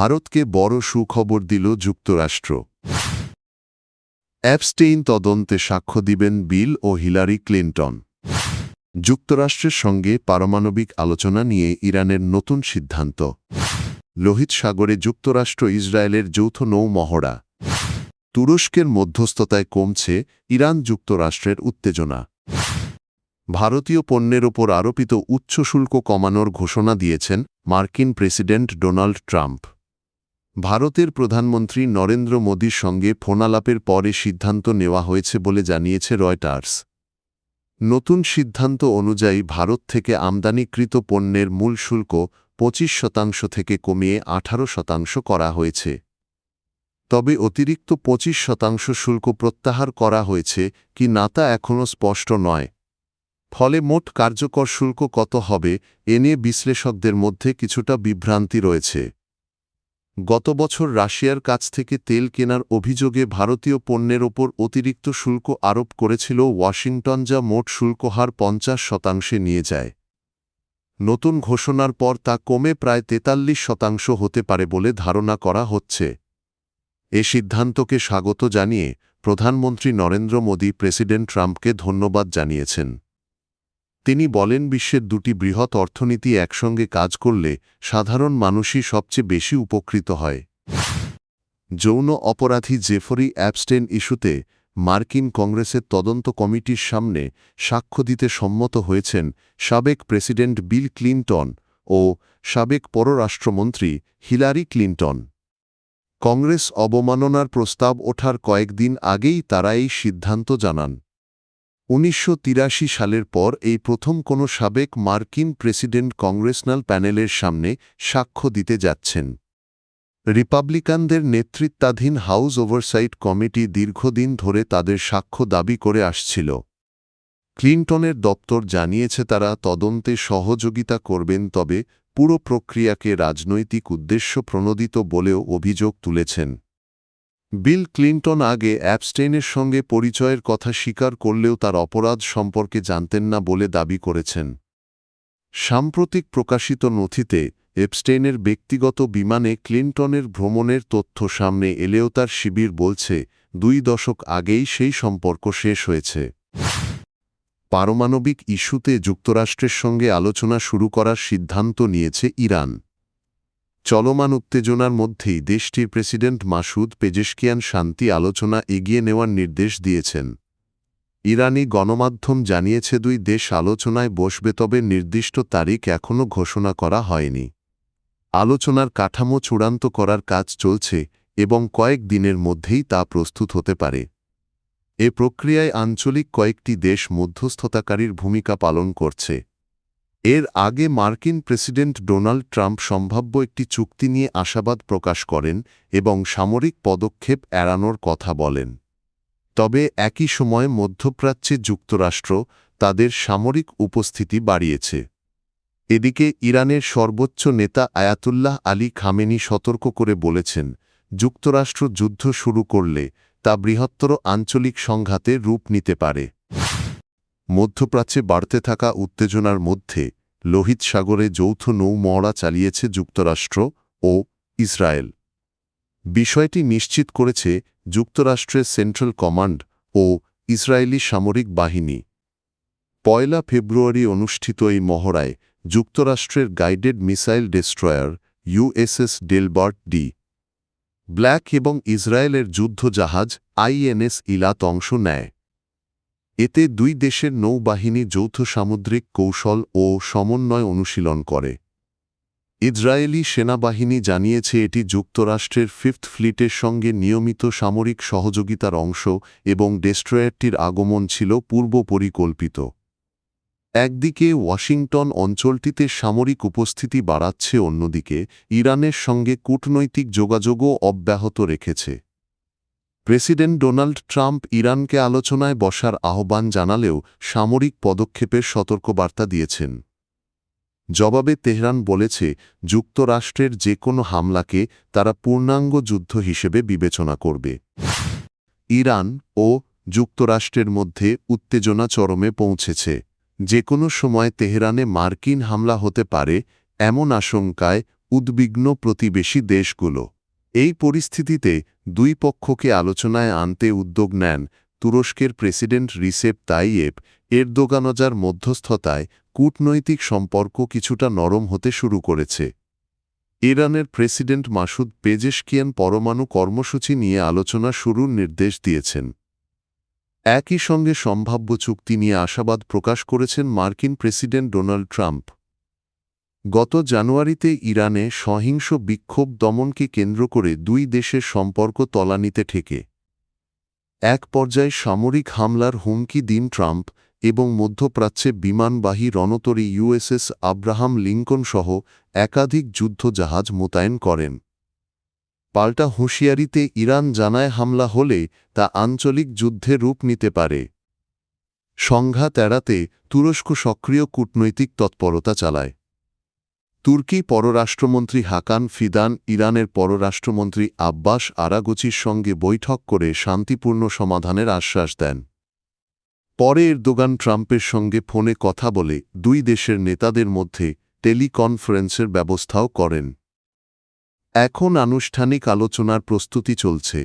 ভারতকে বড় সুখবর দিল যুক্তরাষ্ট্র। অ্যাপস্টেইন তদন্তে সাক্ষ্য দিবেন বিল ও হিলারি ক্লিনটন। যুক্তরাষ্ট্রের সঙ্গে পারমাণবিক আলোচনা নিয়ে ইরানের নতুন সিদ্ধান্ত। লোহিত সাগরে যুক্তরাষ্ট্র ইসরায়েলের যৌথ নৌ মহড়া। তুরস্কের মধ্যস্থতায় কমছে ইরান যুক্তরাষ্ট্রের উত্তেজনা। ভারতীয় পণ্যের ওপর আরোপিত উচ্চ শুল্ক কমানোর ঘোষণা দিয়েছেন মার্কিন প্রেসিডেন্ট ডোনাল্ড ট্রাম্প। ভারতের প্রধানমন্ত্রী নরেন্দ্র মোদীর সঙ্গে ফোনালাপের পরে সিদ্ধান্ত নেওয়া হয়েছে বলে জানিয়েছে রয়টার্স। নতুন সিদ্ধান্ত অনুযায়ী ভারত থেকে আমদানিকৃত পণ্যের মূল শুল্ক 25% থেকে কমিয়ে 18% করা হয়েছে। তবে অতিরিক্ত 25% শুল্ক প্রত্যাহার করা হয়েছে কি না তা এখনও স্পষ্ট নয়। ফলে মোট কার্যকর শুল্ক কত হবে এ নিয়ে বিশ্লেষকদের মধ্যে কিছুটা বিভ্রান্তি রয়েছে। গত বছর রাশিয়ার কাছ থেকে তেল কেনার অভিযোগে ভারতীয় পণ্যের ওপর অতিরিক্ত শুল্ক আরোপ করেছিল ওয়াশিংটন, যা মোট শুল্ক হার 50% নিয়ে যায়। নতুন ঘোষণার পর তা কমে প্রায় 43% হতে পারে বলে ধারণা করা হচ্ছে। এ সিদ্ধান্তকে স্বাগত জানিয়ে প্রধানমন্ত্রী নরেন্দ্র মোদী প্রেসিডেন্ট ট্রাম্পকে ধন্যবাদ জানিয়েছেন। তিনি বলেন, বিশ্বের দুটি বৃহৎ অর্থনীতি একসঙ্গে কাজ করলে সাধারণ মানুষই সবচেয়ে বেশি উপকৃত হয়। যৌন অপরাধী জেফরি অ্যাপস্টেইন ইস্যুতে মার্কিন কংগ্রেসের তদন্ত কমিটির সামনে সাক্ষ্য দিতে সম্মত হয়েছেন সাবেক প্রেসিডেন্ট বিল ক্লিনটন ও সাবেক পররাষ্ট্রমন্ত্রী হিলারি ক্লিনটন। কংগ্রেস অবমাননার প্রস্তাব ওঠার কয়েকদিন আগেই তারা এই সিদ্ধান্ত জানান। 1983 সালের পর এই প্রথম কোনো সাবেক মার্কিন প্রেসিডেন্ট কংগ্রেসনাল প্যানেলের সামনে সাক্ষ্য দিতে যাচ্ছেন। রিপাবলিকানদের নেতৃত্বাধীন হাউস ওভারসাইট কমিটি দীর্ঘদিন ধরে তাদের সাক্ষ্য দাবি করে আসছিল। ক্লিনটনের দপ্তর জানিয়েছে তারা তদন্তে সহযোগিতা করবেন, তবে পুরো প্রক্রিয়াকে রাজনৈতিক উদ্দেশ্য প্রণোদিত বলেও অভিযোগ তুলেছেন। বিল ক্লিনটন আগে অ্যাপস্টেইনের সঙ্গে পরিচয়ের কথা স্বীকার করলেও তার অপরাধ সম্পর্কে জানতেন না বলে দাবি করেছেন। সাম্প্রতিক প্রকাশিত নথিতে এপস্টেইনের ব্যক্তিগত বিমানে ক্লিনটনের ভ্রমণের তথ্য সামনে এলেও তার শিবির বলছে 2 দশক আগেই সেই সম্পর্ক শেষ হয়েছে। পারমাণবিক ইস্যুতে যুক্তরাষ্ট্রের সঙ্গে আলোচনা শুরু করার সিদ্ধান্ত নিয়েছে ইরান। চলমান উত্তেজনার মধ্যেই দেশটির প্রেসিডেন্ট মাসুদ পেজেশকিয়ান শান্তি আলোচনা এগিয়ে নেওয়ার নির্দেশ দিয়েছেন। ইরানি গণমাধ্যম জানিয়েছে 2 দেশ আলোচনায় বসবে, তবে নির্দিষ্ট তারিখ এখনও ঘোষণা করা হয়নি। আলোচনার কাঠামো চূড়ান্ত করার কাজ চলছে এবং কয়েক দিনের মধ্যেই তা প্রস্তুত হতে পারে। এ প্রক্রিয়ায় আঞ্চলিক কয়েকটি দেশ মধ্যস্থতাকারীর ভূমিকা পালন করছে। এর আগে মার্কিন প্রেসিডেন্ট ডোনাল্ড ট্রাম্প সম্ভাব্য একটি চুক্তি নিয়ে আশাবাদ প্রকাশ করেন এবং সামরিক পদক্ষেপ এড়ানোর কথা বলেন। তবে একই সময়ে মধ্যপ্রাচ্যে যুক্তরাষ্ট্র তাদের সামরিক উপস্থিতি বাড়িয়েছে। এদিকে ইরানের সর্বোচ্চ নেতা আয়াতুল্লাহ আলী খামেনি সতর্ক করে বলেছেন, যুক্তরাষ্ট্র যুদ্ধ শুরু করলে তা বৃহত্তর আঞ্চলিক সংঘাতে রূপ নিতে পারে। মধ্যপ্রাচ্যে বাড়তে থাকা উত্তেজনার মধ্যে লোহিত সাগরে যৌথ নৌ মহড়া চালিয়েছে যুক্তরাষ্ট্র ও ইসরায়েল। বিষয়টি নিশ্চিত করেছে যুক্তরাষ্ট্রের সেন্ট্রাল কমান্ড ও ইসরায়েলি সামরিক বাহিনী। 1 ফেব্রুয়ারি অনুষ্ঠিত এই মহড়ায় যুক্তরাষ্ট্রের guided missile destroyer USS Delbert D. Black এবং ইসরায়েলের যুদ্ধজাহাজ INS ইলাত অংশ নেয়। এতে 2 দেশের নৌবাহিনী যৌথ সামুদ্রিক কৌশল ও সমন্বয় অনুশীলন করে। ইসরায়েলি সেনাবাহিনী জানিয়েছে এটি যুক্তরাষ্ট্রের 5th ফ্লিটের সঙ্গে নিয়মিত সামরিক সহযোগিতার অংশ এবং ডেস্ট্রয়ারটির আগমন ছিল পূর্ব পরিকল্পিত। একদিকে ওয়াশিংটন অঞ্চলটিতে সামরিক উপস্থিতি বাড়াচ্ছে, অন্যদিকে ইরানের সঙ্গে কূটনৈতিক যোগাযোগও অব্যাহত রেখেছে। প্রেসিডেন্ট ডোনাল্ড ট্রাম্প ইরানকে আলোচনায় বসার আহ্বান জানালেও সামরিক পদক্ষেপের সতর্কবার্তা দিয়েছেন। জবাবে তেহরান বলেছে, যুক্তরাষ্ট্রের যে কোনো হামলাকে তারা পূর্ণাঙ্গ যুদ্ধ হিসেবে বিবেচনা করবে। ইরান ও যুক্তরাষ্ট্রের মধ্যে উত্তেজনা চরমে পৌঁছেছে। যে কোনো সময় তেহরানে মার্কিন হামলা হতে পারে এমন আশঙ্কায় উদ্বিগ্ন প্রতিবেশী দেশগুলো। এই পরিস্থিতিতে দুই পক্ষকে আলোচনায় আনতে উদ্যোগ নেন তুরস্কের প্রেসিডেন্ট রিসেপ তাইয়েপ এরদোগানজার মধ্যস্থতায় কূটনৈতিক সম্পর্ক কিছুটা নরম হতে শুরু করেছে। ইরানের প্রেসিডেন্ট মাসুদ পেজেশকিয়ান পরমাণু কর্মসূচি নিয়ে আলোচনা শুরুর নির্দেশ দিয়েছেন। একই সঙ্গে সম্ভাব্য চুক্তি নিয়ে আশাবাদ প্রকাশ করেছেন মার্কিন প্রেসিডেন্ট ডোনাল্ড ট্রাম্প। গত জানুয়ারিতে ইরানে সহিংস বিক্ষোভ দমনকে কেন্দ্র করে দুই দেশের সম্পর্ক তলানিতে ঠেকে এক পর্যায়ে সামরিক হামলার হুমকি দিন ট্রাম্প এবং মধ্যপ্রাচ্যে বিমানবাহী রণতরী ইউএসএস আব্রাহাম লিঙ্কন সহ একাধিক যুদ্ধজাহাজ মোতায়েন করেন। পাল্টা হুঁশিয়ারিতে ইরান জানায় হামলা হলে তা আঞ্চলিক যুদ্ধে রূপ নিতে পারে। সংঘাত এড়াতে তুরস্ক সক্রিয় কূটনৈতিক তৎপরতা চালায়। তুর্কি পররাষ্ট্রমন্ত্রী হাকান ফিদান ইরানের পররাষ্ট্রমন্ত্রী আব্বাস আরাগচির সঙ্গে বৈঠক করে শান্তিপূর্ণ সমাধানের আশ্বাস দেন। পরে এরদোগান ট্রাম্পের সঙ্গে ফোনে কথা বলে দুই দেশের নেতাদের মধ্যে টেলিকনফারেন্সের ব্যবস্থাও করেন। এখন আনুষ্ঠানিক আলোচনার প্রস্তুতি চলছে।